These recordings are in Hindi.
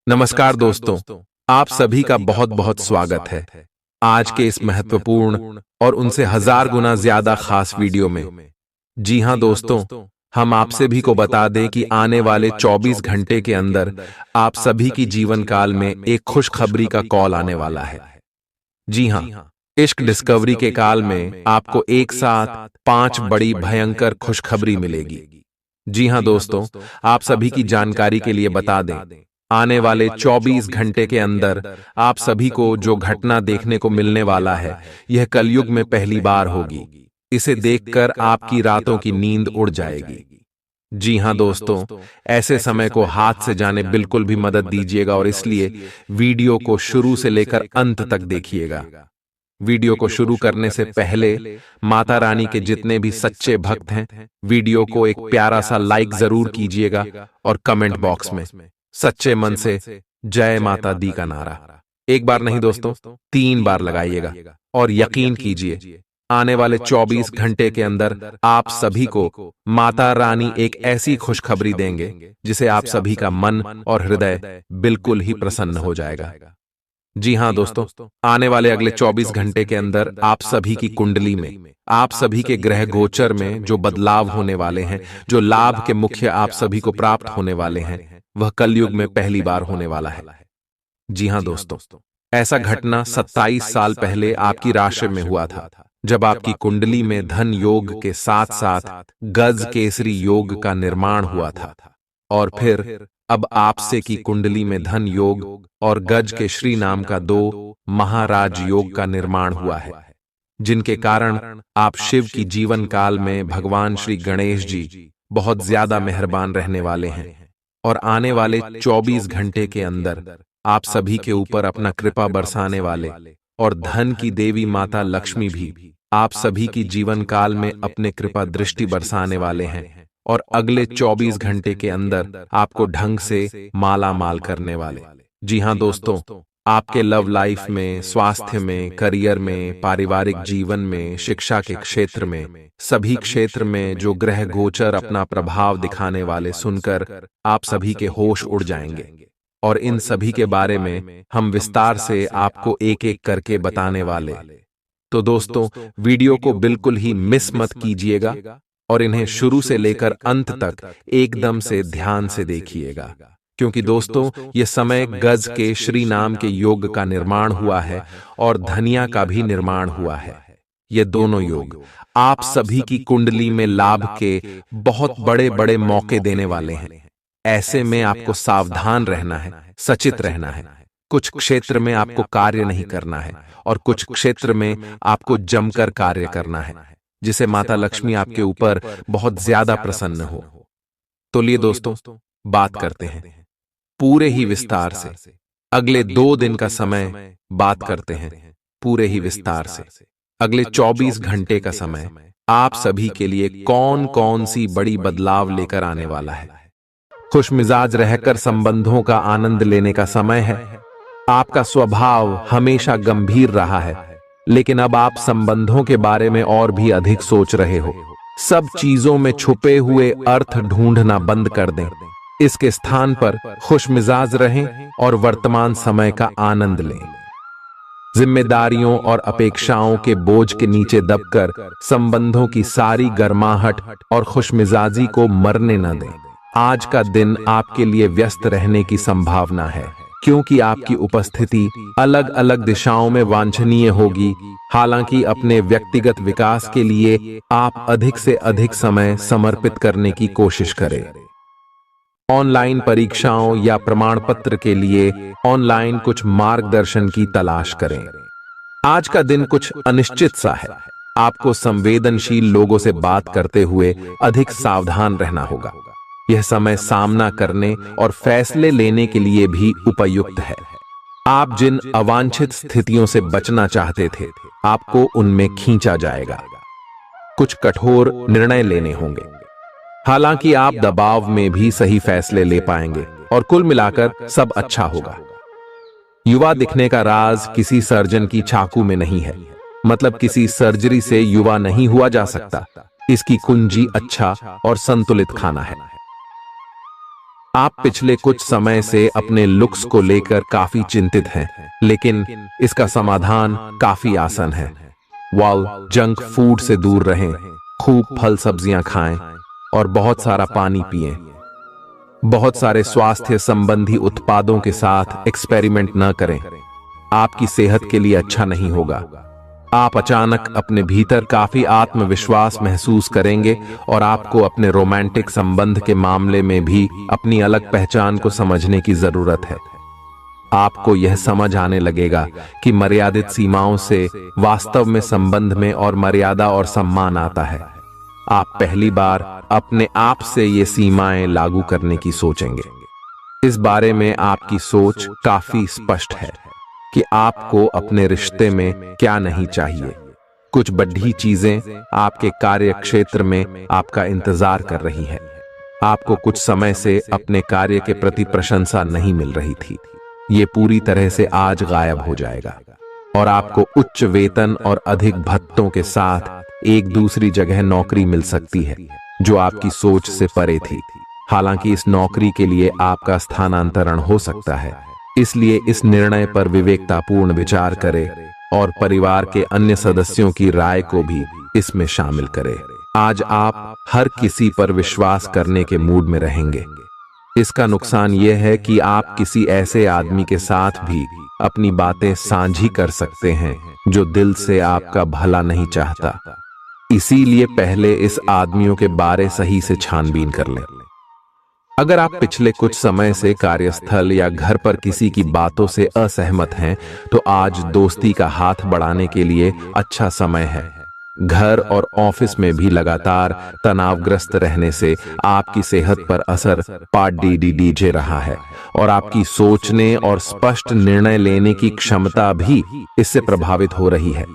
नमस्कार दोस्तों, आप सभी का बहुत बहुत स्वागत है आज के इस महत्वपूर्ण और उनसे हजार गुना ज्यादा खास वीडियो में। जी हां दोस्तों, हम आप सभी को बता दें कि आने वाले 24 घंटे के अंदर आप सभी की जीवन काल में एक खुशखबरी का कॉल आने वाला है। जी हां, इश्क डिस्कवरी के काल में आपको एक साथ 5 बड़ी भयंकर खुशखबरी मिलेगी। जी हां दोस्तों, आप सभी की जानकारी के लिए बता दें, आने वाले 24 घंटे के अंदर आप सभी को जो घटना देखने को मिलने वाला है, यह कलयुग में पहली बार होगी। इसे देखकर आपकी रातों की नींद उड़ जाएगी। जी हां दोस्तों, ऐसे समय को हाथ से जाने बिल्कुल भी मदद दीजिएगा और इसलिए वीडियो को शुरू से लेकर अंत तक देखिएगा। वीडियो को शुरू करने से पहले माता रानी के जितने भी सच्चे भक्त हैं, वीडियो को एक प्यारा सा लाइक जरूर कीजिएगा और कमेंट बॉक्स में सच्चे मन से जय माता दी का नारा एक बार नहीं दोस्तों 3 बार लगाइएगा और यकीन कीजिए, आने वाले 24 घंटे के अंदर आप सभी को माता रानी एक ऐसी खुशखबरी देंगे जिसे आप सभी का मन और हृदय बिल्कुल ही प्रसन्न हो जाएगा। जी हां दोस्तों, आने वाले अगले 24 घंटे के अंदर आप सभी की कुंडली में, आप सभी के ग्रह गोचर में जो बदलाव होने वाले हैं, जो लाभ के मुख्य आप सभी को प्राप्त होने वाले हैं, वह कलयुग में पहली बार होने वाला है। जी हां दोस्तों, ऐसा घटना 27 साल पहले आपकी राशि में हुआ था, जब आपकी कुंडली में धन योग के साथ साथ गज केसरी योग का निर्माण हुआ था। और फिर अब आपसे की कुंडली में धन योग और गज के श्री नाम का 2 महाराज योग का निर्माण हुआ है, जिनके कारण आप शिव की जीवन काल में भगवान श्री गणेश जी बहुत ज्यादा मेहरबान रहने वाले हैं और आने वाले 24 घंटे के अंदर आप सभी के ऊपर अपना कृपा बरसाने वाले और धन की देवी माता लक्ष्मी भी आप सभी की जीवन काल में अपने कृपा दृष्टि बरसाने वाले हैं और अगले 24 घंटे के अंदर आपको ढंग से माला माल करने वाले। जी हां दोस्तों, आपके लव लाइफ में, स्वास्थ्य में, करियर में, पारिवारिक जीवन में, शिक्षा के क्षेत्र में, सभी क्षेत्र में जो ग्रह गोचर अपना प्रभाव दिखाने वाले सुनकर आप सभी के होश उड़ जाएंगे और इन सभी के बारे में हम विस्तार से आपको एक एक करके बताने वाले। तो दोस्तों, वीडियो को बिल्कुल ही मिस मत कीजिएगा और इन्हें शुरू से लेकर अंत तक एकदम से ध्यान से देखिएगा, क्योंकि दोस्तों ये समय गज के श्री नाम के योग का निर्माण हुआ है और धनिया का भी निर्माण हुआ है। ये दोनों योग आप सभी की कुंडली में लाभ के बहुत बड़े बड़े मौके देने वाले हैं। ऐसे में आपको सावधान रहना है, सचेत रहना है। कुछ क्षेत्र में आपको कार्य नहीं करना है और कुछ क्षेत्र में आपको जमकर कार्य करना है, जिसे माता लक्ष्मी आपके ऊपर बहुत ज्यादा प्रसन्न हो। तो लिए दोस्तों, बात करते हैं पूरे ही विस्तार से। अगले 2 दिन का समय बात करते हैं पूरे ही विस्तार से। अगले 24 घंटे का समय आप सभी के लिए कौन कौन सी बड़ी बदलाव लेकर आने वाला है। खुश मिजाज रहकर संबंधों का आनंद लेने का समय है। आपका स्वभाव हमेशा गंभीर रहा है, लेकिन अब आप संबंधों के बारे में और भी अधिक सोच रहे हो। सब चीजों में छुपे हुए अर्थ ढूंढना बंद कर दें। इसके स्थान पर खुश मिजाज रहें और वर्तमान समय का आनंद लें। जिम्मेदारियों और अपेक्षाओं के बोझ के नीचे दबकर संबंधों की सारी गर्माहट और खुशमिजाजी को मरने न दें। आज का दिन आपके लिए व्यस्त रहने की संभावना है, क्योंकि आपकी उपस्थिति अलग अलग दिशाओं में वांछनीय होगी। हालांकि अपने व्यक्तिगत विकास के लिए आप अधिक से अधिक समय समर्पित करने की कोशिश करें। ऑनलाइन परीक्षाओं या प्रमाण पत्र के लिए ऑनलाइन कुछ मार्गदर्शन की तलाश करें। आज का दिन कुछ अनिश्चित सा है। आपको संवेदनशील लोगों से बात करते हुए अधिक सावधान रहना होगा। यह समय सामना करने और फैसले लेने के लिए भी उपयुक्त है। आप जिन अवांछित स्थितियों से बचना चाहते थे, आपको उनमें खींचा जाएगा। कुछ कठोर निर्णय लेने होंगे। हालांकि आप दबाव में भी सही फैसले ले पाएंगे और कुल मिलाकर सब अच्छा होगा। युवा दिखने का राज किसी सर्जन की चाकू में नहीं है। मतलब किसी सर्जरी से युवा नहीं हुआ जा सकता। इसकी कुंजी अच्छा और संतुलित खाना है। आप पिछले कुछ समय से अपने लुक्स को लेकर काफी चिंतित हैं, लेकिन इसका समाधान काफी आसान है। जंक फूड से दूर रहें, खूब फल सब्जियां खाएं और बहुत सारा पानी पिएं। बहुत सारे स्वास्थ्य संबंधी उत्पादों के साथ एक्सपेरिमेंट न करें, आपकी सेहत के लिए अच्छा नहीं होगा। आप अचानक अपने भीतर काफी आत्मविश्वास महसूस करेंगे और आपको अपने रोमांटिक संबंध के मामले में भी अपनी अलग पहचान को समझने की जरूरत है। आपको यह समझ आने लगेगा कि मर्यादित सीमाओं से वास्तव में संबंध में और मर्यादा और सम्मान आता है। आप पहली बार अपने आप से ये सीमाएं लागू करने की सोचेंगे। इस बारे में आपकी सोच काफी स्पष्ट है कि आपको अपने रिश्ते में क्या नहीं चाहिए। कुछ बड़ी चीजें आपके कार्य क्षेत्र में आपका इंतजार कर रही हैं। आपको कुछ समय से अपने कार्य के प्रति प्रशंसा नहीं मिल रही थी, ये पूरी तरह से आज गायब हो जाएगा और आपको उच्च वेतन और अधिक भत्तों के साथ एक दूसरी जगह नौकरी मिल सकती है जो आपकी सोच से परे थी। हालांकि इस नौकरी के लिए आपका स्थानांतरण हो सकता है, इसलिए इस निर्णय पर विवेकतापूर्ण विचार करें और परिवार के अन्य सदस्यों की राय को भी इसमें शामिल करें। आज आप हर किसी पर विश्वास करने के मूड में रहेंगे। इसका नुकसान यह है कि आप किसी ऐसे आदमी के साथ भी अपनी बातें साझी कर सकते हैं जो दिल से आपका भला नहीं चाहता। इसीलिए पहले इस आदमियों के बारे सही से छानबीन कर लें। अगर आप पिछले कुछ समय से कार्यस्थल या घर पर किसी की बातों से असहमत हैं, तो आज दोस्ती का हाथ बढ़ाने के लिए अच्छा समय है। घर और ऑफिस में भी लगातार तनावग्रस्त रहने से आपकी सेहत पर असर पड़ रहा है और आपकी सोचने और स्पष्ट निर्णय लेने की क्षमता भी इससे प्रभावित हो रही है।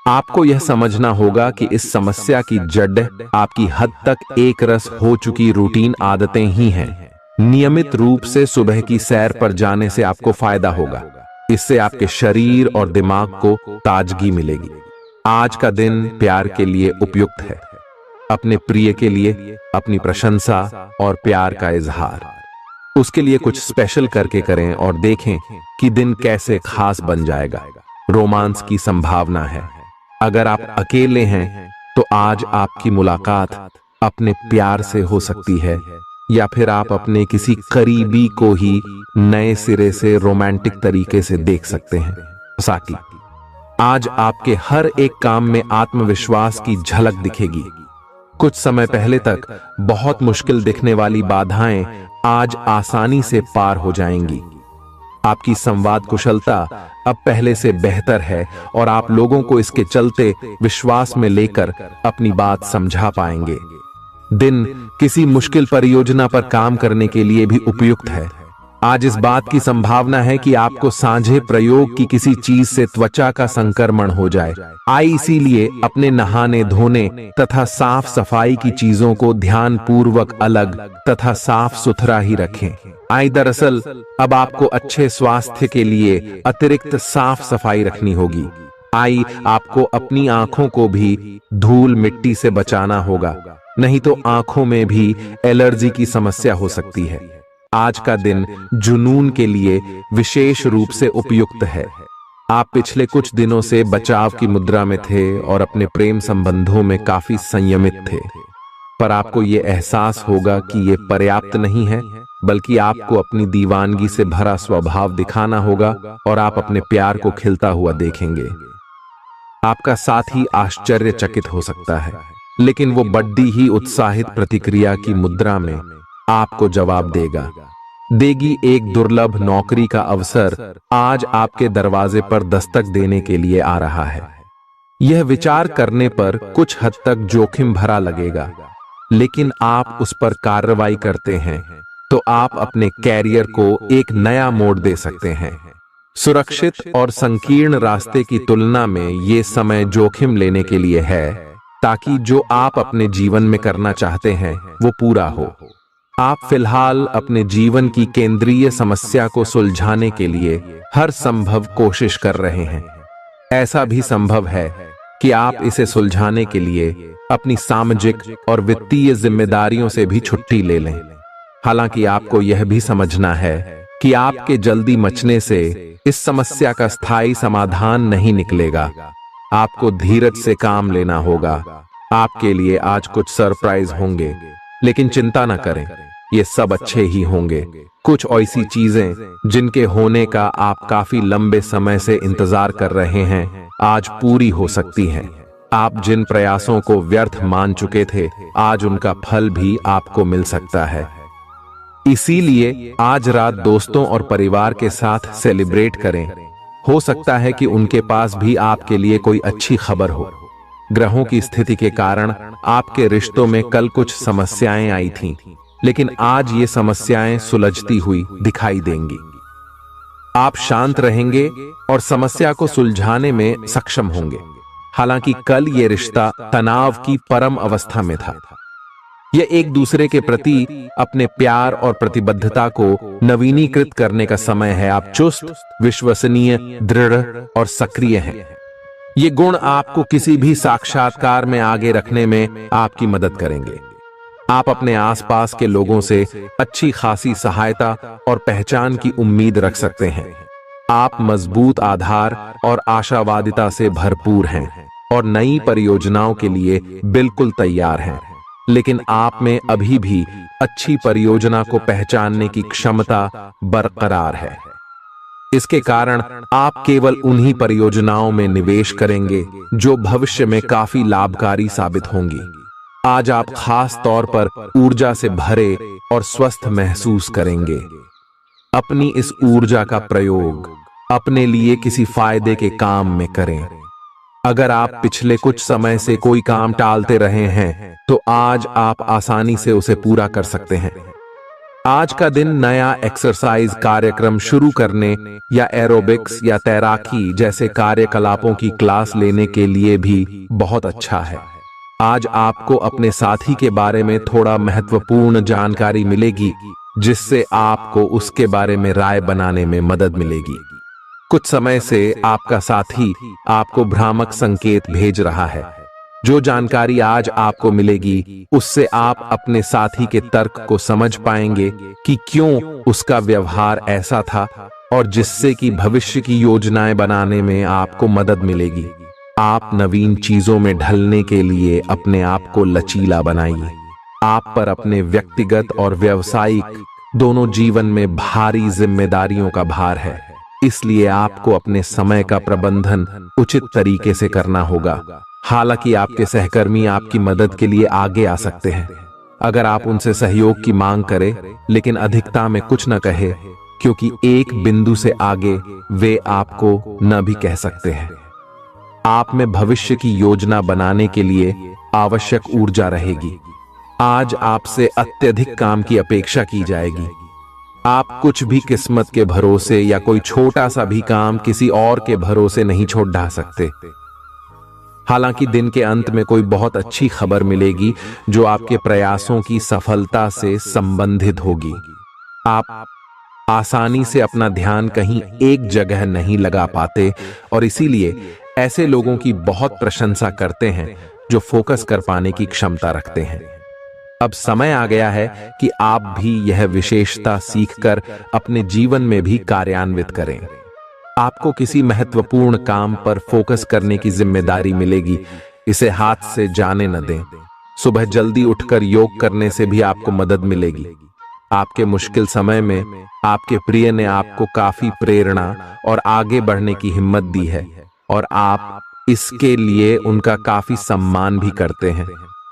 आपको यह समझना होगा कि इस समस्या की जड़ आपकी हद तक एक रस हो चुकी रूटीन आदतें ही हैं। नियमित रूप से सुबह की सैर पर जाने से आपको फायदा होगा। इससे आपके शरीर और दिमाग को ताजगी मिलेगी। आज का दिन प्यार के लिए उपयुक्त है। अपने प्रिय के लिए अपनी प्रशंसा और प्यार का इजहार उसके लिए कुछ स्पेशल करके करें और देखें कि दिन कैसे खास बन जाएगा। रोमांस की संभावना है। अगर आप अकेले हैं तो आज आपकी मुलाकात अपने प्यार से हो सकती है, या फिर आप अपने किसी करीबी को ही नए सिरे से रोमांटिक तरीके से देख सकते हैं। साकी, आज आपके हर एक काम में आत्मविश्वास की झलक दिखेगी। कुछ समय पहले तक बहुत मुश्किल दिखने वाली बाधाएं आज आसानी से पार हो जाएंगी। आपकी संवाद कुशलता अब पहले से बेहतर है और आप लोगों को इसके चलते विश्वास में लेकर अपनी बात समझा पाएंगे। दिन किसी मुश्किल परियोजना पर काम करने के लिए भी उपयुक्त है। आज इस बात की संभावना है कि आपको साझे प्रयोग की किसी चीज से त्वचा का संक्रमण हो जाए। इसीलिए अपने नहाने धोने तथा साफ सफाई की चीजों को ध्यान पूर्वक अलग तथा साफ सुथरा ही रखें। दरअसल अब आपको अच्छे स्वास्थ्य के लिए अतिरिक्त साफ सफाई रखनी होगी। आपको अपनी आंखों को भी धूल मिट्टी से बचाना होगा, नहीं तो आंखों में भी एलर्जी की समस्या हो सकती है। आज का दिन जुनून के लिए विशेष रूप से उपयुक्त है। आप पिछले कुछ दिनों से बचाव की मुद्रा में थे और अपने प्रेम संबंधों में काफी संयमित थे, पर आपको ये एहसास होगा कि ये पर्याप्त नहीं है, बल्कि आपको अपनी दीवानगी से भरा स्वभाव दिखाना होगा और आप अपने प्यार को खिलता हुआ देखेंगे। आपका साथी आश्चर्यचकित हो सकता है, लेकिन वो बड़ी ही उत्साहित प्रतिक्रिया की मुद्रा में आपको जवाब देगी। एक दुर्लभ नौकरी का अवसर आज आपके दरवाजे पर दस्तक देने के लिए आ रहा है। यह विचार करने पर कुछ हद तक जोखिम भरा लगेगा, लेकिन आप उस पर कार्रवाई करते हैं तो आप अपने कैरियर को एक नया मोड़ दे सकते हैं। सुरक्षित और संकीर्ण रास्ते की तुलना में ये समय जोखिम लेने के लिए है, ताकि जो आप अपने जीवन में करना चाहते हैं वो पूरा हो। आप फिलहाल अपने जीवन की केंद्रीय समस्या को सुलझाने के लिए हर संभव कोशिश कर रहे हैं। ऐसा भी संभव है कि आप इसे सुलझाने के लिए अपनी सामाजिक और वित्तीय जिम्मेदारियों से भी छुट्टी ले लें। हालांकि आपको यह भी समझना है कि आपके जल्दी मचने से इस समस्या का स्थायी समाधान नहीं निकलेगा। आपको धीरज से काम लेना होगा। आपके लिए आज कुछ सरप्राइज होंगे, लेकिन चिंता न करें, ये सब अच्छे ही होंगे। कुछ ऐसी चीजें जिनके होने का आप काफी लंबे समय से इंतजार कर रहे हैं, आज पूरी हो सकती हैं। आप जिन प्रयासों को व्यर्थ मान चुके थे, आज उनका फल भी आपको मिल सकता है। इसीलिए आज रात दोस्तों और परिवार के साथ सेलिब्रेट करें। हो सकता है कि उनके पास भी आपके लिए कोई अच्छी खबर हो। ग्रहों की स्थिति के कारण आपके रिश्तों में कल कुछ समस्याएं आई थीं, लेकिन आज ये समस्याएं सुलझती हुई दिखाई देंगी। आप शांत रहेंगे और समस्या को सुलझाने में सक्षम होंगे। हालांकि कल ये रिश्ता तनाव की परम अवस्था में था। यह एक दूसरे के प्रति अपने प्यार और प्रतिबद्धता को नवीनीकृत करने का समय है। आप चुस्त, विश्वसनीय, दृढ़ और सक्रिय हैं। ये गुण आपको किसी भी साक्षात्कार में आगे रखने में आपकी मदद करेंगे। आप अपने आसपास के लोगों से अच्छी खासी सहायता और पहचान की उम्मीद रख सकते हैं। आप मजबूत आधार और आशावादिता से भरपूर हैं और नई परियोजनाओं के लिए बिल्कुल तैयार हैं। लेकिन आप में अभी भी अच्छी परियोजना को पहचानने की क्षमता बरकरार है। इसके कारण आप केवल उन्हीं परियोजनाओं में निवेश करेंगे जो भविष्य में काफी लाभकारी साबित होंगी। आज आप खास तौर पर ऊर्जा से भरे और स्वस्थ महसूस करेंगे। अपनी इस ऊर्जा का प्रयोग अपने लिए किसी फायदे के काम में करें। अगर आप पिछले कुछ समय से कोई काम टालते रहे हैं, तो आज आप आसानी से उसे पूरा कर सकते हैं। आज का दिन नया एक्सरसाइज कार्यक्रम शुरू करने या एरोबिक्स या तैराकी जैसे कार्यकलापों की क्लास लेने के लिए भी बहुत अच्छा है। आज आपको अपने साथी के बारे में थोड़ा महत्वपूर्ण जानकारी मिलेगी, जिससे आपको उसके बारे में राय बनाने में मदद मिलेगी। कुछ समय से आपका साथी आपको भ्रामक संकेत भेज रहा है। जो जानकारी आज आपको मिलेगी, उससे आप अपने साथी के तर्क को समझ पाएंगे कि क्यों उसका व्यवहार ऐसा था, और जिससे कि भविष्य की योजनाएं बनाने में आपको मदद मिलेगी। आप नवीन चीजों में ढलने के लिए अपने आप को लचीला बनाइए। आप पर अपने व्यक्तिगत और व्यावसायिक दोनों जीवन में भारी जिम्मेदारियों का भार है, इसलिए आपको अपने समय का प्रबंधन उचित तरीके से करना होगा। हालांकि आपके सहकर्मी आपकी मदद के लिए आगे आ सकते हैं अगर आप उनसे सहयोग की मांग करें, लेकिन अधिकता में कुछ न कहे, क्योंकि एक बिंदु से आगे वे आपको न भी कह सकते हैं। आप में भविष्य की योजना बनाने के लिए आवश्यक ऊर्जा रहेगी। आज आपसे अत्यधिक काम की अपेक्षा की जाएगी। आप कुछ भी किस्मत के भरोसे या कोई छोटा सा भी काम किसी और के भरोसे नहीं छोड़ ढा सकते। हालांकि दिन के अंत में कोई बहुत अच्छी खबर मिलेगी जो आपके प्रयासों की सफलता से संबंधित होगी। आप आसानी से अपना ध्यान कहीं एक जगह नहीं लगा पाते और इसीलिए ऐसे लोगों की बहुत प्रशंसा करते हैं जो फोकस कर पाने की क्षमता रखते हैं। अब समय आ गया है कि आप भी यह विशेषता सीखकर अपने जीवन में भी कार्यान्वित करें। आपको किसी महत्वपूर्ण काम पर फोकस करने की जिम्मेदारी मिलेगी। इसे हाथ से जाने न दें। सुबह जल्दी उठकर योग करने से भी आपको मदद मिलेगी। आपके मुश्किल समय में आपके प्रिय ने आपको काफी प्रेरणा और आगे बढ़ने की हिम्मत दी है, और आप इसके लिए उनका काफी सम्मान भी करते हैं।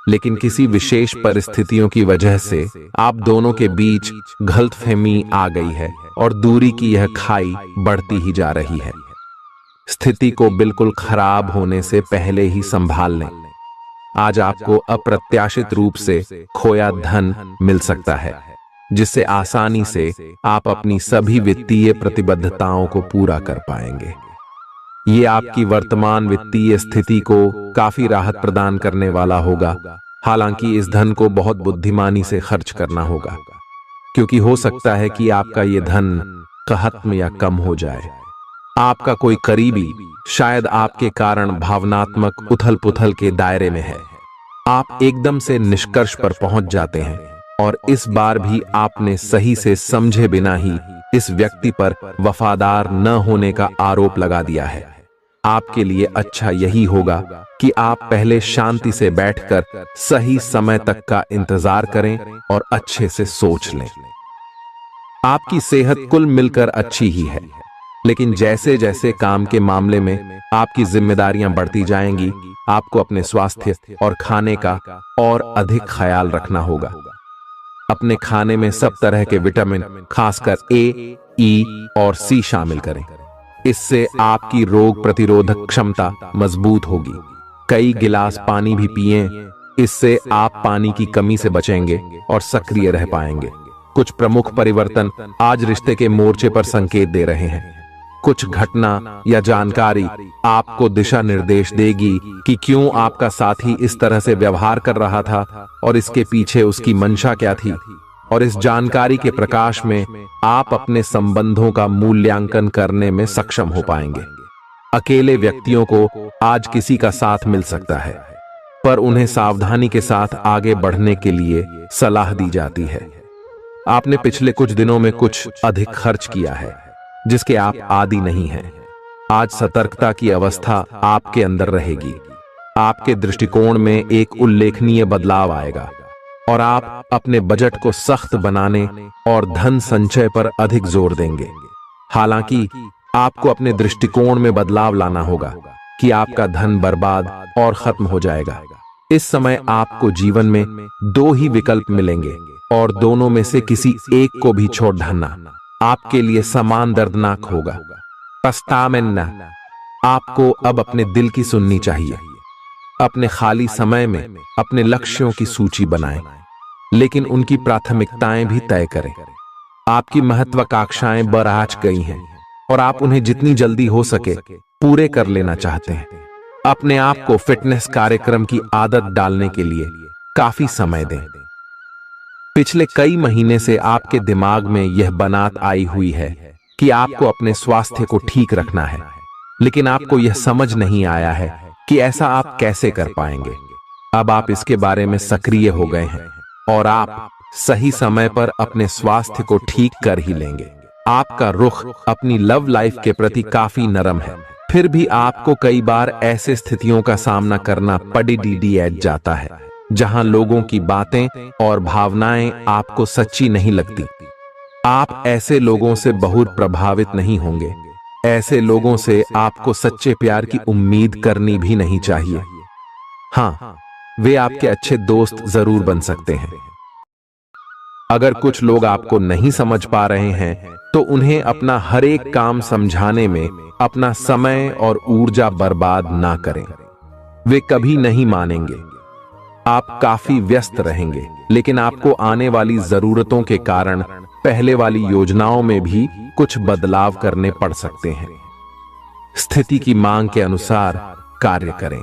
लेकिन किसी विशेष परिस्थितियों की वजह से आप दोनों के बीच गलतफहमी आ गई है और दूरी की यह खाई बढ़ती ही जा रही है। स्थिति को बिल्कुल खराब होने से पहले ही संभाल लें। आज आपको अप्रत्याशित रूप से खोया धन मिल सकता है, जिससे आसानी से आप अपनी सभी वित्तीय प्रतिबद्धताओं को पूरा कर पाएंगे। ये आपकी वर्तमान वित्तीय स्थिति को काफी राहत प्रदान करने वाला होगा। हालांकि इस धन को बहुत बुद्धिमानी से खर्च करना होगा, क्योंकि हो सकता है कि आपका ये धन खत्म या कम हो जाए। आपका कोई करीबी शायद आपके कारण भावनात्मक उथल पुथल के दायरे में है। आप एकदम से निष्कर्ष पर पहुंच जाते हैं और इस बार भी आपने सही से समझे बिना ही इस व्यक्ति पर वफादार न होने का आरोप लगा दिया है। आपके लिए अच्छा यही होगा कि आप पहले शांति से बैठकर सही समय तक का इंतजार करें और अच्छे से सोच लें। आपकी सेहत कुल मिलकर अच्छी ही है, लेकिन जैसे जैसे काम के मामले में आपकी जिम्मेदारियां बढ़ती जाएंगी, आपको अपने स्वास्थ्य और खाने का और अधिक ख्याल रखना होगा। अपने खाने में सब तरह के विटामिन, खासकर ए, ई और सी शामिल करें। इससे आपकी रोग प्रतिरोधक क्षमता मजबूत होगी। कई गिलास पानी भी पिएं, इससे आप पानी की कमी से बचेंगे और सक्रिय रह पाएंगे। कुछ प्रमुख परिवर्तन आज रिश्ते के मोर्चे पर संकेत दे रहे हैं। कुछ घटना या जानकारी आपको दिशा निर्देश देगी कि क्यों आपका साथी इस तरह से व्यवहार कर रहा था और इसके पीछे उसकी मंशा क्या थी। और इस जानकारी के प्रकाश में आप अपने संबंधों का मूल्यांकन करने में सक्षम हो पाएंगे। अकेले व्यक्तियों को आज किसी का साथ मिल सकता है, पर उन्हें सावधानी के साथ आगे बढ़ने के लिए सलाह दी जाती है। आपने पिछले कुछ दिनों में कुछ अधिक खर्च किया है, जिसके आप आदी नहीं हैं। आज सतर्कता की अवस्था आपके अंदर रहेगी। आपके दृष्टिकोण में एक उल्लेखनीय बदलाव आएगा और आप अपने बजट को सख्त बनाने और धन संचय पर अधिक जोर देंगे। हालांकि आपको अपने दृष्टिकोण में बदलाव लाना होगा कि आपका धन बर्बाद और खत्म हो जाएगा। इस समय आपको जीवन में दो ही विकल्प मिलेंगे और दोनों में से किसी एक को भी छोड़ डालना आपके लिए समान दर्दनाक होगा। पछतावें। आपको अब अपने दिल की सुननी चाहिए। अपने खाली समय में अपने लक्ष्यों की सूची बनाएं, लेकिन उनकी प्राथमिकताएं भी तय करें। आपकी महत्वाकांक्षाएं बराज गई हैं और आप उन्हें जितनी जल्दी हो सके पूरे कर लेना चाहते हैं। अपने आप को फिटनेस कार्यक्रम की आदत डालने के लिए काफी समय दें। पिछले कई महीने से आपके दिमाग में यह बात आई हुई है कि आपको अपने स्वास्थ्य को ठीक रखना है, लेकिन आपको यह समझ नहीं आया है कि ऐसा आप कैसे कर पाएंगे। अब आप इसके बारे में सक्रिय हो गए हैं और आप सही समय पर अपने स्वास्थ्य को ठीक कर ही लेंगे। आपका रुख अपनी लव लाइफ के प्रति काफी नरम है, फिर भी आपको कई बार ऐसे स्थितियों का सामना करना पड़ जाता है जहां लोगों की बातें और भावनाएं आपको सच्ची नहीं लगती। आप ऐसे लोगों से बहुत प्रभावित नहीं होंगे। ऐसे लोगों से आपको सच्चे प्यार की उम्मीद करनी भी नहीं चाहिए। हाँ, वे आपके अच्छे दोस्त जरूर बन सकते हैं। अगर कुछ लोग आपको नहीं समझ पा रहे हैं तो उन्हें अपना हर एक काम समझाने में अपना समय और ऊर्जा बर्बाद ना करें। वे कभी नहीं मानेंगे। आप काफी व्यस्त रहेंगे, लेकिन आपको आने वाली जरूरतों के कारण पहले वाली योजनाओं में भी कुछ बदलाव करने पड़ सकते हैं। स्थिति की मांग के अनुसार कार्य करें।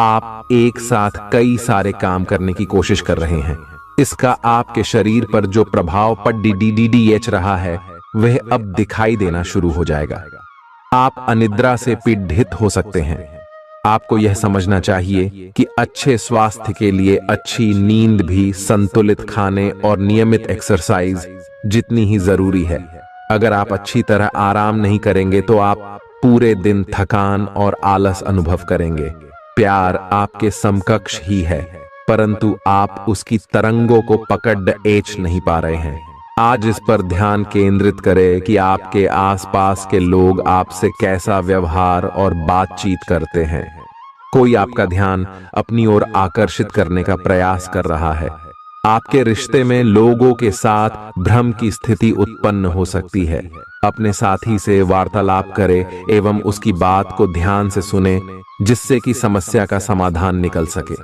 आप एक साथ कई सारे काम करने की कोशिश कर रहे हैं। इसका आपके शरीर पर जो प्रभाव पड़ रहा है वह अब दिखाई देना शुरू हो जाएगा। आप अनिद्रा से पीड़ित हो सकते हैं। आपको यह समझना चाहिए कि अच्छे स्वास्थ्य के लिए अच्छी नींद भी संतुलित खाने और नियमित एक्सरसाइज जितनी ही जरूरी है। अगर आप अच्छी तरह आराम नहीं करेंगे तो आप पूरे दिन थकान और आलस अनुभव करेंगे। प्यार आपके समकक्ष ही है, परंतु आप उसकी तरंगों को पकड़ नहीं पा रहे हैं। आज इस पर ध्यान केंद्रित करें कि आपके आसपास के लोग आपसे कैसा व्यवहार और बातचीत करते हैं। कोई आपका ध्यान अपनी ओर आकर्षित करने का प्रयास कर रहा है। आपके रिश्ते में लोगों के साथ भ्रम की स्थिति उत्पन्न हो सकती है। अपने साथी से वार्तालाप करें एवं उसकी बात को ध्यान से सुने, जिससे कि समस्या का समाधान निकल सके।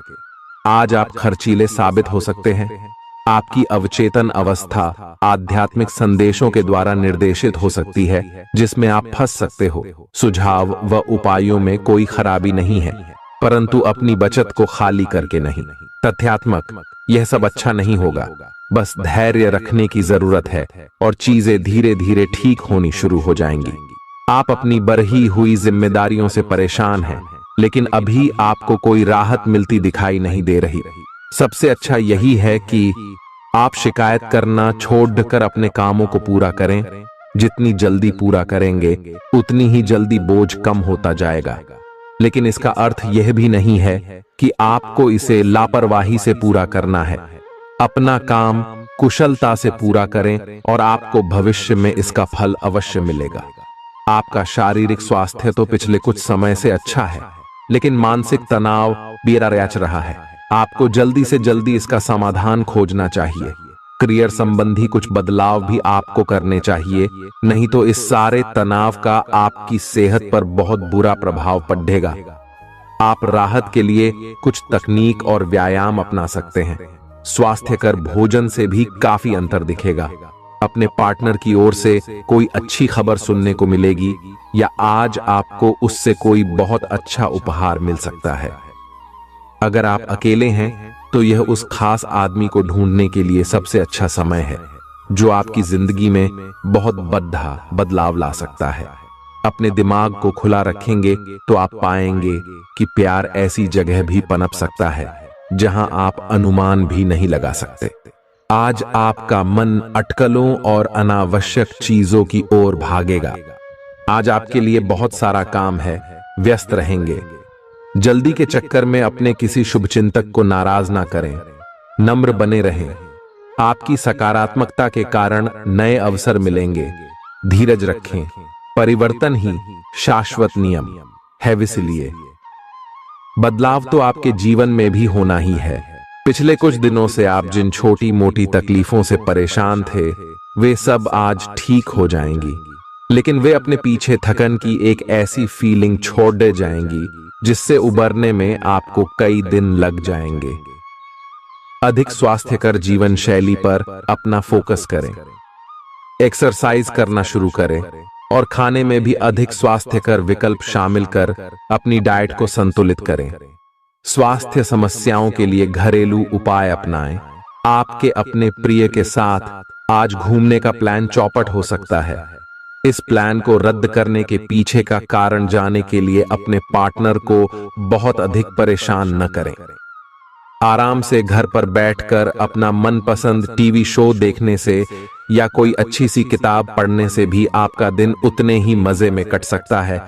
आज आप खर्चीले साबित हो सकते हैं। आपकी अवचेतन अवस्था आध्यात्मिक संदेशों के द्वारा निर्देशित हो सकती है, जिसमें आप फंस सकते हो। सुझाव व उपायों में कोई खराबी नहीं है, परंतु अपनी बचत को खाली करके नहीं। तथ्यात्मक, यह सब अच्छा नहीं होगा। बस धैर्य रखने की जरूरत है और चीजें धीरे धीरे ठीक होनी शुरू हो जाएंगी। आप अपनी बढ़ी हुई जिम्मेदारियों से परेशान हैं, लेकिन अभी आपको कोई राहत मिलती दिखाई नहीं दे रही। सबसे अच्छा यही है कि आप शिकायत करना छोड़कर अपने कामों को पूरा करें। जितनी जल्दी पूरा करेंगे उतनी ही जल्दी बोझ कम होता जाएगा। लेकिन इसका अर्थ यह भी नहीं है कि आपको इसे लापरवाही से पूरा करना है। अपना काम कुशलता से पूरा करें और आपको भविष्य में इसका फल अवश्य मिलेगा। आपका शारीरिक स्वास्थ्य तो पिछले कुछ समय से अच्छा है, लेकिन मानसिक तनाव बेरा रच रहा है। आपको जल्दी से जल्दी इसका समाधान खोजना चाहिए। करियर संबंधी कुछ बदलाव भी आपको करने चाहिए, नहीं तो इस सारे तनाव का आपकी सेहत पर बहुत बुरा प्रभाव पड़ेगा। आप राहत के लिए कुछ तकनीक और व्यायाम अपना सकते हैं। स्वास्थ्यकर भोजन से भी काफी अंतर दिखेगा। अपने पार्टनर की ओर से कोई अच्छी खबर सुनने को मिलेगी या आज आपको उससे कोई बहुत अच्छा उपहार मिल सकता है। अगर आप अकेले हैं तो यह उस खास आदमी को ढूंढने के लिए सबसे अच्छा समय है जो आपकी जिंदगी में बहुत बड़ा बदलाव ला सकता है। अपने दिमाग को खुला रखेंगे तो आप पाएंगे कि प्यार ऐसी जगह भी पनप सकता है जहां आप अनुमान भी नहीं लगा सकते। आज आपका मन अटकलों और अनावश्यक चीजों की ओर भागेगा। आज आपके लिए बहुत सारा काम है, व्यस्त रहेंगे। जल्दी के चक्कर में अपने किसी शुभचिंतक को नाराज ना करें, नम्र बने रहें। आपकी सकारात्मकता के कारण नए अवसर मिलेंगे। धीरज रखें, परिवर्तन ही शाश्वत नियम है, इसलिए बदलाव तो आपके जीवन में भी होना ही है। पिछले कुछ दिनों से आप जिन छोटी मोटी तकलीफों से परेशान थे वे सब आज ठीक हो जाएंगी, लेकिन वे अपने पीछे थकन की एक ऐसी फीलिंग छोड़ दे जाएंगी जिससे उबरने में आपको कई दिन लग जाएंगे। अधिक स्वास्थ्यकर जीवन शैली पर अपना फोकस करें, एक्सरसाइज करना शुरू करें और खाने में भी अधिक स्वास्थ्यकर विकल्प शामिल कर अपनी डाइट को संतुलित करें। स्वास्थ्य समस्याओं के लिए घरेलू उपाय अपनाएं। आपके अपने प्रिय के साथ आज घूमने का प्लान चौपट हो सकता है। इस प्लान को रद्द करने के पीछे का कारण जानने के लिए अपने पार्टनर को बहुत अधिक परेशान न करें। आराम से घर पर बैठकर अपना मनपसंद टीवी शो देखने से या कोई अच्छी सी किताब पढ़ने से भी आपका दिन उतने ही मजे में कट सकता है।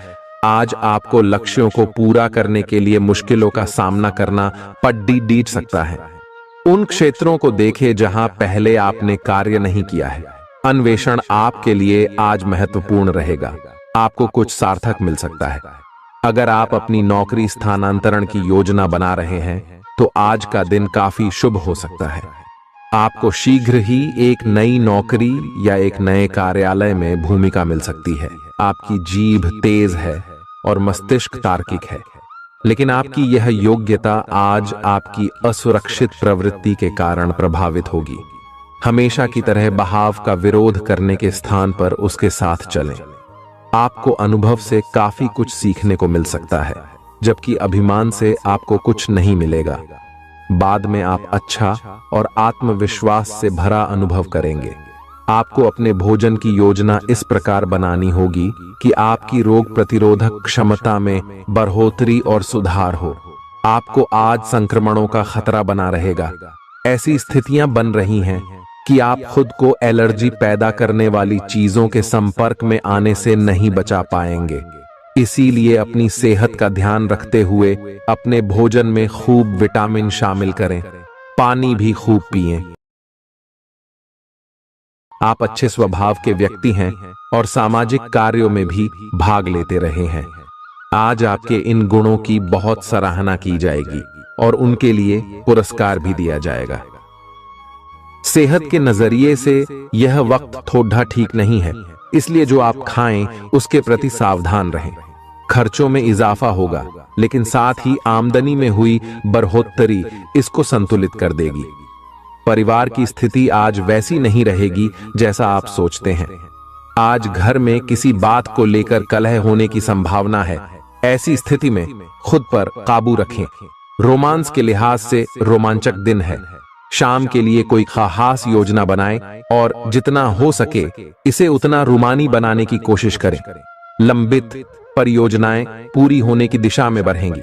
आज आपको लक्ष्यों को पूरा करने के लिए मुश्किलों का सामना करना पड़ सकता है। उन क्षेत्रों को देखें जहां पहले आपने कार्य नहीं किया है। अन्वेषण आपके लिए आज महत्वपूर्ण रहेगा। आपको कुछ सार्थक मिल सकता है। अगर आप अपनी नौकरी स्थानांतरण की योजना बना रहे हैं तो आज का दिन काफी शुभ हो सकता है। आपको शीघ्र ही एक नई नौकरी या एक नए कार्यालय में भूमिका मिल सकती है। आपकी जीभ तेज है और मस्तिष्क तार्किक है, लेकिन आपकी यह योग्यता आज आपकी असुरक्षित प्रवृत्ति के कारण प्रभावित होगी। हमेशा की तरह बहाव का विरोध करने के स्थान पर उसके साथ चलें। आपको अनुभव से काफी कुछ सीखने को मिल सकता है, जबकि अभिमान से आपको कुछ नहीं मिलेगा। बाद में आप अच्छा और आत्मविश्वास से भरा अनुभव करेंगे। आपको अपने भोजन की योजना इस प्रकार बनानी होगी कि आपकी रोग प्रतिरोधक क्षमता में बढ़ोतरी और सुधार हो। आपको आज संक्रमणों का खतरा बना रहेगा। ऐसी स्थितियां बन रही हैं कि आप खुद को एलर्जी पैदा करने वाली चीजों के संपर्क में आने से नहीं बचा पाएंगे। इसीलिए अपनी सेहत का ध्यान रखते हुए अपने भोजन में खूब विटामिन शामिल करें। पानी भी खूब पिएं। आप अच्छे स्वभाव के व्यक्ति हैं और सामाजिक कार्यों में भी भाग लेते रहे हैं। आज आपके इन गुणों की बहुत सराहना की जाएगी और उनके लिए पुरस्कार भी दिया जाएगा। सेहत के नजरिए से यह वक्त थोड़ा ठीक नहीं है, इसलिए जो आप खाएं उसके प्रति सावधान रहें। खर्चों में इजाफा होगा, लेकिन साथ ही आमदनी में हुई बढ़ोतरी इसको संतुलित कर देगी। परिवार की स्थिति आज वैसी नहीं रहेगी जैसा आप सोचते हैं। आज घर में किसी बात को लेकर कलह होने की संभावना है। ऐसी स्थिति में खुद पर काबू रखें। रोमांस के लिहाज से रोमांचक दिन है। शाम के लिए कोई खास योजना बनाएं और जितना हो सके इसे उतना रोमानी बनाने की कोशिश करें। लंबित परियोजनाएं पूरी होने की दिशा में बढ़ेंगी।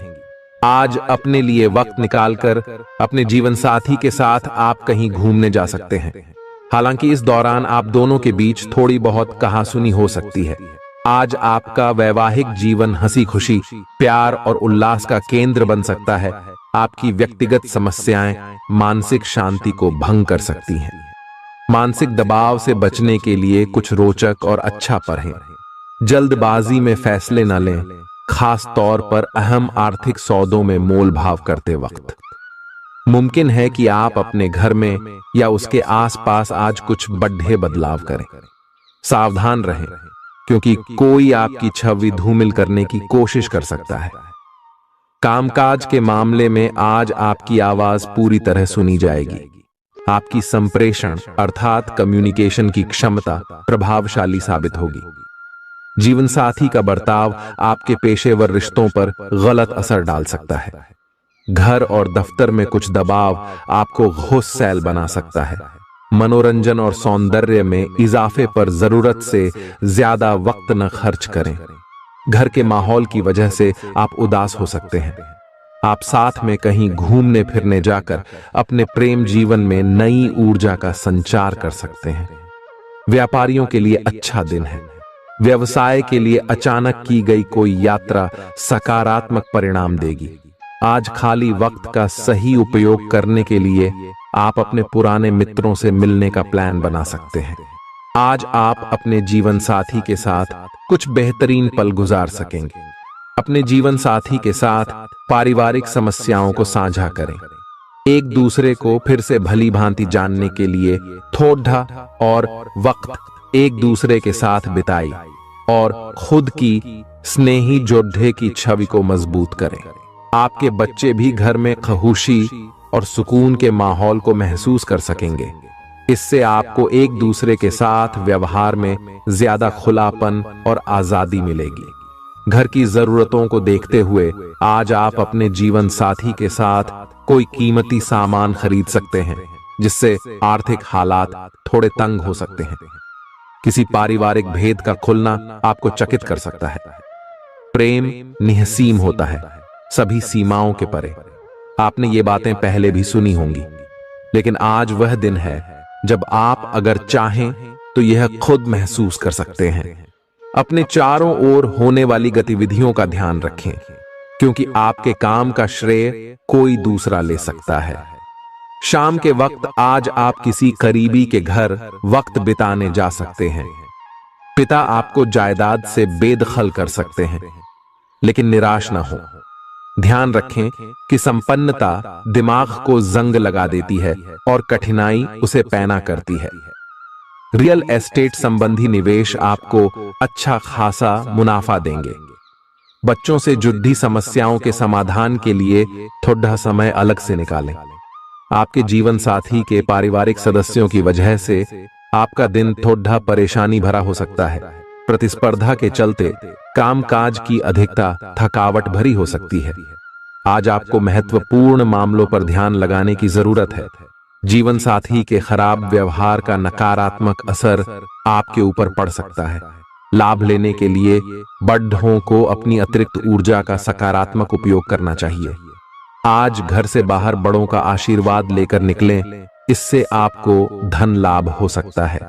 आज अपने लिए वक्त निकालकर अपने जीवन साथी के साथ आप कहीं घूमने जा सकते हैं। हालांकि इस दौरान आप दोनों के बीच थोड़ी बहुत कहासुनी हो सकती है। आज आपका वैवाहिक जीवन हंसी खुशी, प्यार और उल्लास का केंद्र बन सकता है। आपकी व्यक्तिगत समस्याएं मानसिक शांति को भंग कर सकती हैं। मानसिक दबाव से बचने के लिए कुछ रोचक और अच्छा पढ़ें। जल्दबाजी में फैसले न लें, खास तौर पर अहम आर्थिक सौदों में मोल भाव करते वक्त। मुमकिन है कि आप अपने घर में या उसके आसपास आज कुछ बड़े बदलाव करें। सावधान रहें, क्योंकि कोई आपकी छवि धूमिल करने की कोशिश कर सकता है। कामकाज के मामले में आज आपकी आवाज पूरी तरह सुनी जाएगी। आपकी संप्रेषण अर्थात कम्युनिकेशन की क्षमता प्रभावशाली साबित होगी। जीवन साथी का बर्ताव आपके पेशेवर रिश्तों पर गलत असर डाल सकता है। घर और दफ्तर में कुछ दबाव आपको गुस्सैल बना सकता है। मनोरंजन और सौंदर्य में इजाफे पर जरूरत से ज्यादा वक्त न खर्च करें। घर के माहौल की वजह से आप उदास हो सकते हैं। आप साथ में कहीं घूमने फिरने जाकर अपने प्रेम जीवन में नई ऊर्जा का संचार कर सकते हैं। व्यापारियों के लिए अच्छा दिन है। व्यवसाय के लिए अचानक की गई कोई यात्रा सकारात्मक परिणाम देगी। आज खाली वक्त का सही उपयोग करने के लिए आप अपने पुराने मित्रों से मिलने का प्लान बना सकते हैं। आज आप अपने जीवन साथी के साथ कुछ बेहतरीन पल गुजार सकेंगे। अपने जीवन साथी के साथ पारिवारिक समस्याओं को साझा करें। एक दूसरे को फिर से भली भांति जानने के लिए थोड़ा और वक्त एक दूसरे के साथ बिताई और खुद की स्नेही जोड़े की छवि को मजबूत करें। आपके बच्चे भी घर में खुशी और सुकून के माहौल को महसूस कर सकेंगे। इससे आपको एक दूसरे के साथ व्यवहार में ज्यादा खुलापन और आजादी मिलेगी। घर की जरूरतों को देखते हुए आज आप अपने जीवन साथी के साथ कोई कीमती सामान खरीद सकते हैं, जिससे आर्थिक हालात थोड़े तंग हो सकते हैं। किसी पारिवारिक भेद का खुलना आपको चकित कर सकता है। प्रेम निहसीम होता है, सभी सीमाओं के परे। आपने ये बातें पहले भी सुनी होंगी, लेकिन आज वह दिन है जब आप अगर चाहें तो यह खुद महसूस कर सकते हैं। अपने चारों ओर होने वाली गतिविधियों का ध्यान रखें, क्योंकि आपके काम का श्रेय कोई दूसरा ले सकता है। शाम के वक्त आज आप किसी करीबी के घर वक्त बिताने जा सकते हैं। पिता आपको जायदाद से बेदखल कर सकते हैं, लेकिन निराश ना हो। ध्यान रखें कि संपन्नता दिमाग को जंग लगा देती है और कठिनाई उसे पैना करती है। रियल एस्टेट संबंधी निवेश आपको अच्छा खासा मुनाफा देंगे। बच्चों से जुड़ी समस्याओं के समाधान के लिए थोड़ा समय अलग से निकालें। आपके जीवन साथी के पारिवारिक सदस्यों की वजह से आपका दिन थोड़ा परेशानी भरा हो सकता है। प्रतिस्पर्धा के चलते कामकाज की अधिकता थकावट भरी हो सकती है। आज आपको महत्वपूर्ण मामलों पर ध्यान लगाने की जरूरत है। जीवन साथी के खराब व्यवहार का नकारात्मक असर आपके ऊपर पड़ सकता है। लाभ लेने के लिए बड़ों को अपनी अतिरिक्त ऊर्जा का सकारात्मक उपयोग करना चाहिए। आज घर से बाहर बड़ों का आशीर्वाद लेकर निकलें, इससे आपको धन लाभ हो सकता है।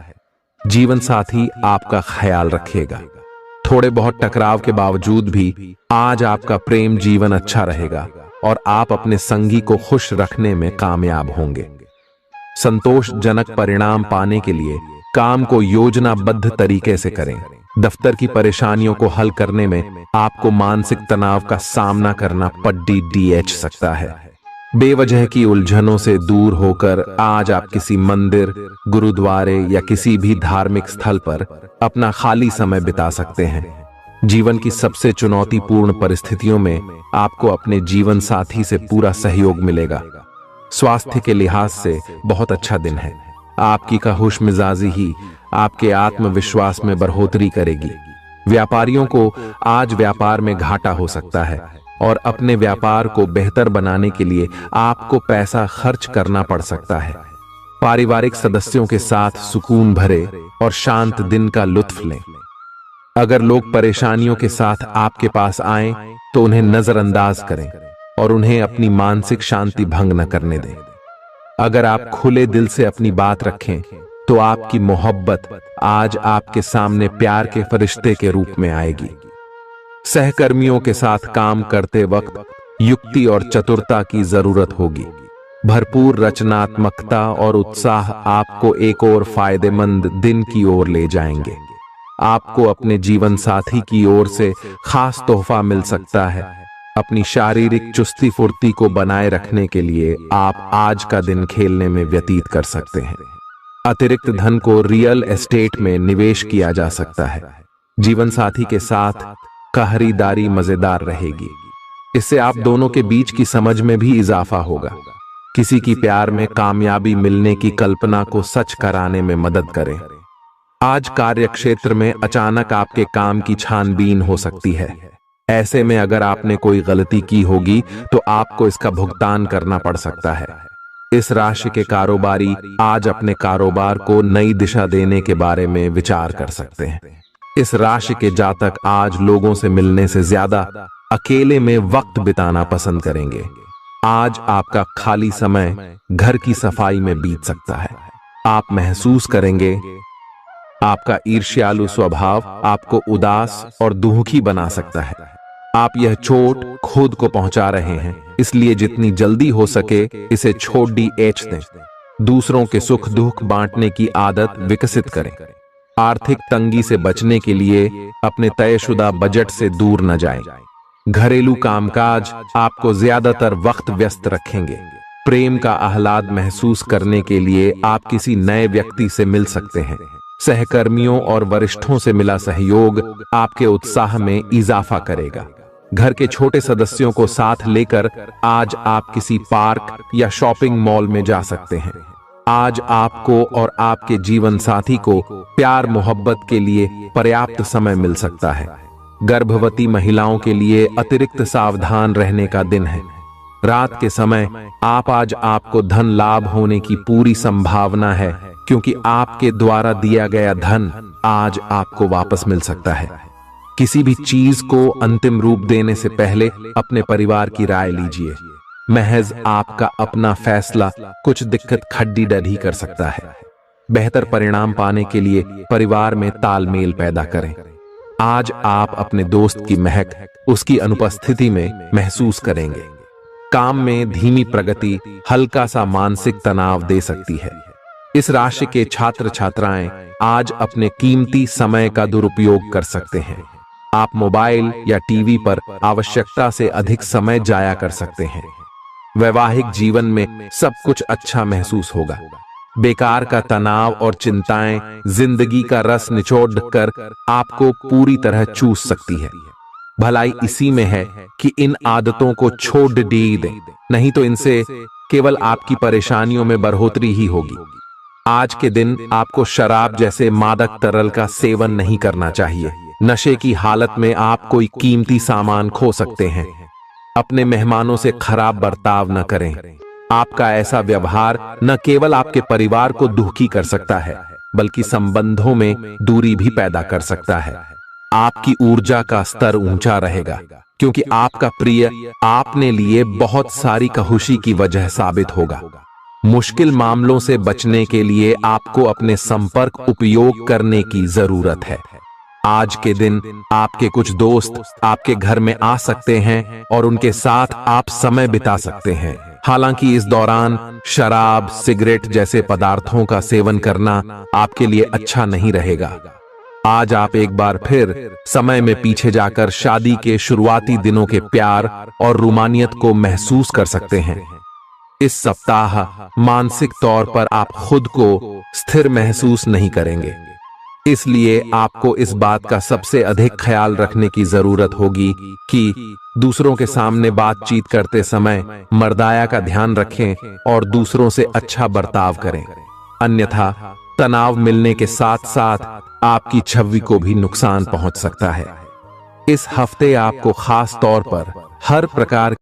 जीवन साथी आपका ख्याल रखेगा। थोड़े बहुत टकराव के बावजूद भी आज आपका प्रेम जीवन अच्छा रहेगा और आप अपने संगी को खुश रखने में कामयाब होंगे। संतोषजनक परिणाम पाने के लिए काम को योजनाबद्ध तरीके से करें। दफ्तर की परेशानियों को हल करने में आपको मानसिक तनाव का सामना करना पड़ सकता है। बेवजह की उलझनों से दूर होकर आज आप किसी मंदिर, गुरुद्वारे या किसी भी धार्मिक स्थल पर अपना खाली समय बिता सकते हैं। जीवन की सबसे चुनौतीपूर्ण परिस्थितियों में आपको अपने जीवन साथी से पूरा सहयोग मिलेगा। स्वास्थ्य के लिहाज से बहुत अच्छा दिन है। आपकी खुश मिजाजी ही आपके आत्मविश्वास में बढ़ोतरी करेगी। व्यापारियों को आज व्यापार में घाटा हो सकता है और अपने व्यापार को बेहतर बनाने के लिए आपको पैसा खर्च करना पड़ सकता है। पारिवारिक सदस्यों के साथ सुकून भरे और शांत दिन का लुत्फ लें। अगर लोग परेशानियों के साथ आपके पास आएं, तो उन्हें नजरअंदाज करें। और उन्हें अपनी मानसिक शांति भंग न करने दें। अगर आप खुले दिल से अपनी बात रखें तो आपकी मोहब्बत आज आपके सामने प्यार के फरिश्ते के रूप में आएगी। सहकर्मियों के साथ काम करते वक्त युक्ति और चतुरता की जरूरत होगी। भरपूर रचनात्मकता और उत्साह आपको एक और फायदेमंद दिन की ओर ले जाएंगे। आपको अपने जीवन साथी की ओर से खास तोहफा मिल सकता है। अपनी शारीरिक चुस्ती फुर्ती को बनाए रखने के लिए आप आज का दिन खेलने में व्यतीत कर सकते हैं। अतिरिक्त धन को रियल एस्टेट में निवेश किया जा सकता है। जीवन साथी के साथ खरीदारी मजेदार रहेगी। इससे आप दोनों के बीच की समझ में भी इजाफा होगा। किसी की प्यार में कामयाबी मिलने की कल्पना को सच कराने में मदद करें। आज कार्यक्षेत्र में अचानक आपके काम की छानबीन हो सकती है। ऐसे में अगर आपने कोई गलती की होगी तो आपको इसका भुगतान करना पड़ सकता है। इस राशि के कारोबारी आज अपने कारोबार को नई दिशा देने के बारे में विचार कर सकते हैं। इस राशि के जातक आज लोगों से मिलने से ज्यादा अकेले में वक्त बिताना पसंद करेंगे। आज आपका खाली समय घर की सफाई में बीत सकता है। आप महसूस करेंगे आपका ईर्ष्यालु स्वभाव आपको उदास और दुखी बना सकता है। आप यह चोट खुद को पहुंचा रहे हैं, इसलिए जितनी जल्दी हो सके इसे छोड़ दें। दूसरों के सुख दुख बांटने की आदत विकसित करें। आर्थिक तंगी से बचने के लिए अपने तयशुदा बजट से दूर न जाएं। घरेलू कामकाज आपको ज्यादातर वक्त व्यस्त रखेंगे। प्रेम का आह्लाद महसूस करने के लिए आप किसी नए व्यक्ति से मिल सकते हैं। सहकर्मियों और वरिष्ठों से मिला सहयोग आपके उत्साह में इजाफा करेगा। घर के छोटे सदस्यों को साथ लेकर आज आप किसी पार्क या शॉपिंग मॉल में जा सकते हैं। आज आपको और आपके जीवन साथी को प्यार मोहब्बत के लिए पर्याप्त समय मिल सकता है। गर्भवती महिलाओं के लिए अतिरिक्त सावधान रहने का दिन है। रात के समय आज आपको धन लाभ होने की पूरी संभावना है, क्योंकि आपके द्वारा दिया गया धन आज आपको वापस मिल सकता है। किसी भी चीज को अंतिम रूप देने से पहले अपने परिवार की राय लीजिए। महज आपका अपना फैसला कुछ दिक्कत खड्डी डढ़ी कर सकता है। बेहतर परिणाम पाने के लिए परिवार में तालमेल पैदा करें। आज आप अपने दोस्त की महक उसकी अनुपस्थिति में महसूस करेंगे। काम में धीमी प्रगति हल्का सा मानसिक तनाव दे सकती है। इस राशि के छात्र छात्राएं आज अपने कीमती समय का दुरुपयोग कर सकते हैं। आप मोबाइल या टीवी पर आवश्यकता से अधिक समय जाया कर सकते हैं। वैवाहिक जीवन में सब कुछ अच्छा महसूस होगा। बेकार का तनाव और चिंताएं जिंदगी का रस निचोड़ कर आपको पूरी तरह चूस सकती है। भलाई इसी में है कि इन आदतों को छोड़ दें, नहीं तो इनसे केवल आपकी परेशानियों में बढ़ोतरी ही होगी। आज के दिन आपको शराब जैसे मादक तरल का सेवन नहीं करना चाहिए। नशे की हालत में आप कोई कीमती सामान खो सकते हैं। अपने मेहमानों से खराब बर्ताव न करें। आपका ऐसा व्यवहार न केवल आपके परिवार को दुखी कर सकता है, बल्कि संबंधों में दूरी भी पैदा कर सकता है। आपकी ऊर्जा का स्तर ऊंचा रहेगा, क्योंकि आपका प्रिय आपने लिए बहुत सारी खुशी की वजह साबित होगा। मुश्किल मामलों से बचने के लिए आपको अपने संपर्क उपयोग करने की जरूरत है। आज के दिन आपके कुछ दोस्त आपके घर में आ सकते हैं और उनके साथ आप समय बिता सकते हैं। हालांकि इस दौरान शराब, सिगरेट जैसे पदार्थों का सेवन करना आपके लिए अच्छा नहीं रहेगा। आज आप एक बार फिर समय में पीछे जाकर शादी के शुरुआती दिनों के प्यार और रोमानियत को महसूस कर सकते हैं। इस सप्ताह मानसिक तौर पर आप खुद को स्थिर महसूस नहीं करेंगे, इसलिए आपको इस बात का सबसे अधिक ख्याल रखने की जरूरत होगी कि दूसरों के सामने बातचीत करते समय मर्दाया का ध्यान रखें और दूसरों से अच्छा बर्ताव करें। अन्यथा तनाव मिलने के साथ साथ आपकी छवि को भी नुकसान पहुंच सकता है। इस हफ्ते आपको खास तौर पर हर प्रकार